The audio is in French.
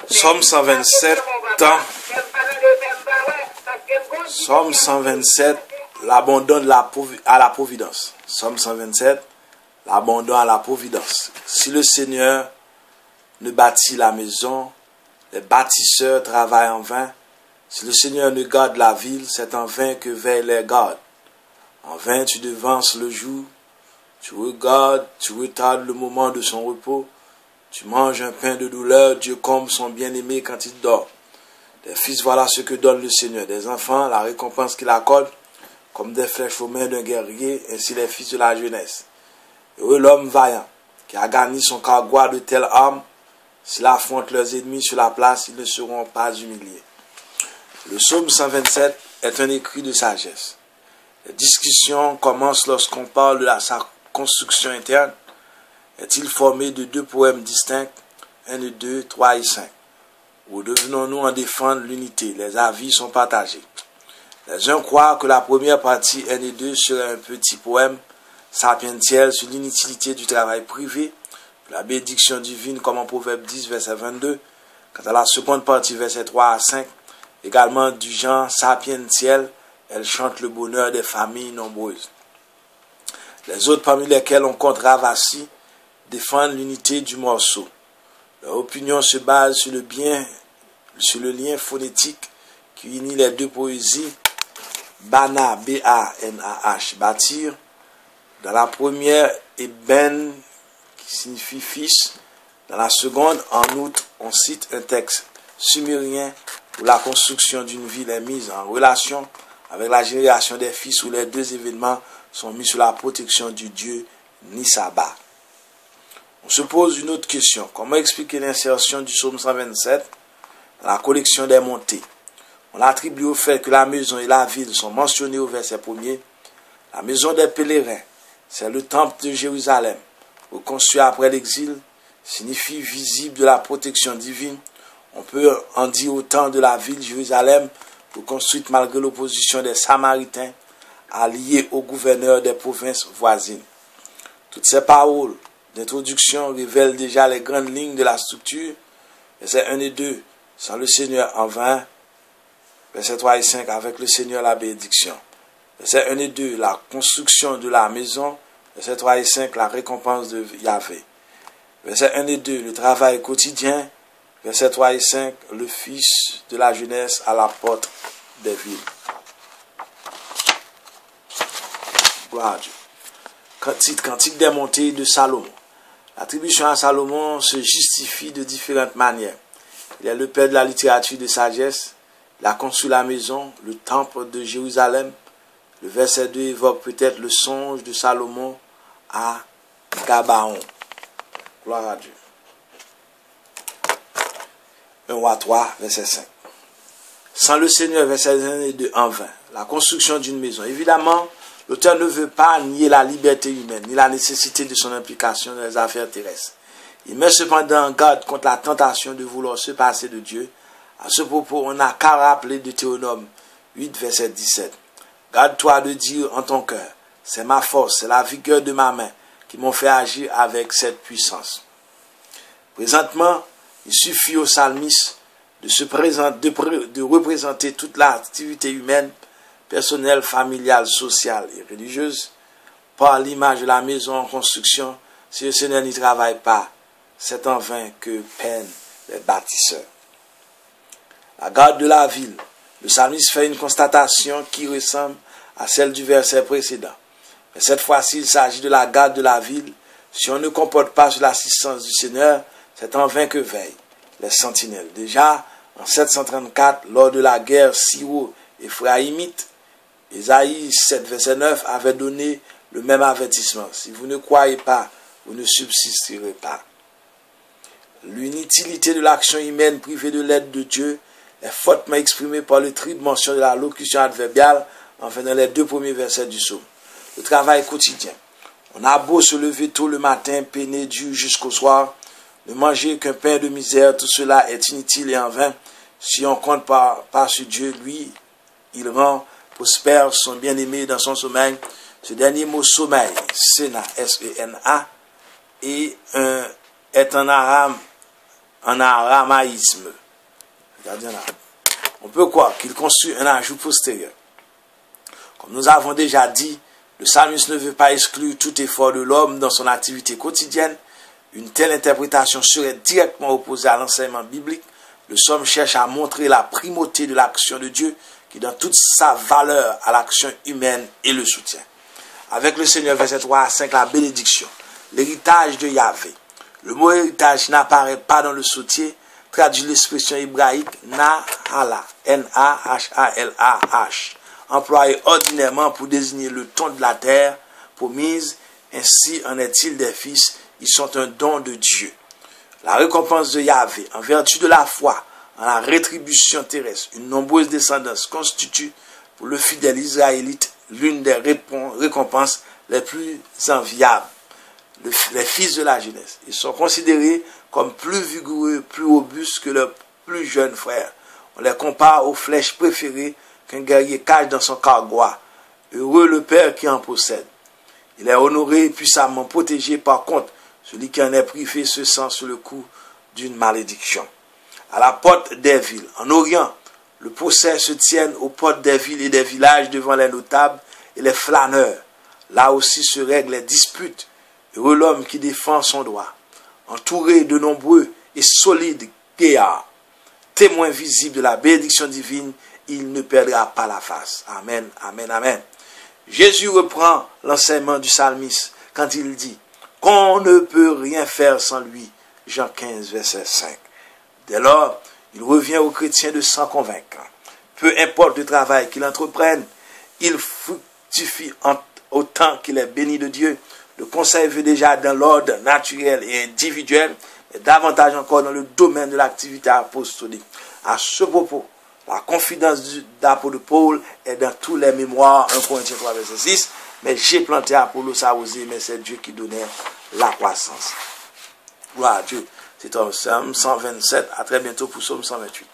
Somme 127, Somme 127, l'abandon à la providence. Somme 127, l'abandon à la providence. Si le Seigneur ne bâtit la maison, les bâtisseurs travaillent en vain. Si le Seigneur ne garde la ville, c'est en vain que veillent les gardes. En vain tu devances le jour, tu regardes, tu retardes le moment de son repos. Tu manges un pain de douleur, Dieu comble son bien-aimé quand il dort. Des fils, voilà ce que donne le Seigneur. Des enfants, la récompense qu'il accorde, comme des flèches aux mains d'un guerrier, ainsi les fils de la jeunesse. Heureux l'homme vaillant, qui a gagné son cargois de telles armes. S'ils affrontent leurs ennemis sur la place, ils ne seront pas humiliés. Le psaume 127 est un écrit de sagesse. Les discussions commencent lorsqu'on parle de sa construction interne. Est-il formé de deux poèmes distincts, 1 et 2, 3 et 5? Ou devenons-nous en défendre l'unité? Les avis sont partagés. Les uns croient que la première partie, 1 et 2, serait un petit poème sapientiel sur l'inutilité du travail privé, la bénédiction divine comme en Proverbe 10, verset 22. Quant à la seconde partie, verset 3 à 5, également du genre sapientiel, elle chante le bonheur des familles nombreuses. Les autres, parmi lesquels on compte Ravasi, défendent l'unité du morceau. Leur opinion se base sur le lien phonétique qui unit les deux poésies. Bana, B-A-N-A-H, bâtir. Dans la première, et Ben, qui signifie fils. Dans la seconde, en outre, on cite un texte sumérien où la construction d'une ville est mise en relation avec la génération des fils, où les deux événements sont mis sous la protection du dieu Nisaba. On se pose une autre question. Comment expliquer l'insertion du psaume 127 dans la collection des montées? On attribue au fait que la maison et la ville sont mentionnées au verset 1er. La maison des pèlerins, c'est le temple de Jérusalem, reconstruit après l'exil, signifie visible de la protection divine. On peut en dire autant de la ville Jérusalem, reconstruite malgré l'opposition des Samaritains, alliés au gouverneur des provinces voisines. Toutes ces paroles d'introduction révèlent déjà les grandes lignes de la structure. Versets 1 et 2, sans le Seigneur en vain. Versets 3 et 5, avec le Seigneur la bénédiction. Versets 1 et 2, la construction de la maison. Versets 3 et 5, la récompense de Yahvé. Versets 1 et 2, le travail quotidien. Versets 3 et 5, le fils de la jeunesse à la porte des villes. Gloire à Dieu. Cantique des montées de Salomon. L'attribution à Salomon se justifie de différentes manières. Il est le père de la littérature de sagesse. Il a construit la maison, le temple de Jérusalem. Le verset 2 évoque peut-être le songe de Salomon à Gabaon. Gloire à Dieu. 1 Roi 3, verset 5. Sans le Seigneur, verset 1 et 2, en vain. La construction d'une maison. Évidemment, l'auteur ne veut pas nier la liberté humaine, ni la nécessité de son implication dans les affaires terrestres. Il met cependant en garde contre la tentation de vouloir se passer de Dieu. À ce propos, on n'a qu'à rappeler Deutéronome 8, verset 17. Garde-toi de dire en ton cœur, c'est ma force, c'est la vigueur de ma main qui m'ont fait agir avec cette puissance. Présentement, il suffit au psalmiste de représenter toute l'activité humaine, personnelle, familiale, sociale et religieuse, par l'image de la maison en construction. Si le Seigneur n'y travaille pas, c'est en vain que peinent les bâtisseurs. La garde de la ville. Le psalmiste fait une constatation qui ressemble à celle du verset précédent. Mais cette fois-ci, il s'agit de la garde de la ville. Si on ne comporte pas sur l'assistance du Seigneur, c'est en vain que veillent les sentinelles. Déjà, en 734, lors de la guerre syro-éphraïmite, Ésaïe 7, verset 9 avait donné le même avertissement. Si vous ne croyez pas, vous ne subsisterez pas. L'inutilité de l'action humaine privée de l'aide de Dieu est fortement exprimée par le triple mention de la locution adverbiale, enfin dans les deux premiers versets du psaume. Le travail quotidien. On a beau se lever tôt le matin, peiner dur jusqu'au soir, ne manger qu'un pain de misère, tout cela est inutile et en vain. Si on compte pas sur Dieu, lui, il rend prospère son bien-aimé dans son sommeil. Ce dernier mot sommeil, Sena, S-E-N-A, est en arabe en aramaïsme. Regardez là. On peut croire qu'il construit un ajout postérieur. Comme nous avons déjà dit, le psalmiste ne veut pas exclure tout effort de l'homme dans son activité quotidienne. Une telle interprétation serait directement opposée à l'enseignement biblique. Le psaume cherche à montrer la primauté de l'action de Dieu qui donne toute sa valeur à l'action humaine et le soutient. Avec le Seigneur, verset 3 à 5, la bénédiction, l'héritage de Yahvé. Le mot héritage n'apparaît pas dans le sautier, traduit l'expression hébraïque Nahala, N-A-H-A-L-A-H, employé ordinairement pour désigner le ton de la terre promise. Ainsi en est-il des fils, ils sont un don de Dieu. La récompense de Yahvé, en vertu de la foi, en la rétribution terrestre, une nombreuse descendance constitue pour le fidèle israélite l'une des récompenses les plus enviables. Les fils de la jeunesse, ils sont considérés comme plus vigoureux, plus robustes que leurs plus jeunes frères. On les compare aux flèches préférées qu'un guerrier cache dans son cargois. Heureux le père qui en possède. Il est honoré et puissamment protégé. Par contre, celui qui en est privé se sent sur le coup d'une malédiction. À la porte des villes, en Orient, le procès se tient aux portes des villes et des villages devant les notables et les flâneurs. Là aussi se règlent les disputes. Heureux l'homme qui défend son droit. Entouré de nombreux et solides guéards, témoins visibles de la bénédiction divine, il ne perdra pas la face. Amen, amen, amen. Jésus reprend l'enseignement du psalmiste quand il dit qu'on ne peut rien faire sans lui. Jean 15, verset 5. Dès lors, il revient aux chrétiens de s'en convaincre. Peu importe le travail qu'il entreprenne, il fructifie autant qu'il est béni de Dieu. Le conseil veut déjà dans l'ordre naturel et individuel, mais davantage encore dans le domaine de l'activité apostolique. À ce propos, la confidence d'apôtre Paul est dans tous les mémoires, 1 Corinthiens 3, verset 6, mais j'ai planté, Apollos arrosé, mais c'est Dieu qui donnait la croissance. Gloire à Dieu. C'est un Psaume 127. À très bientôt pour Psaume 128.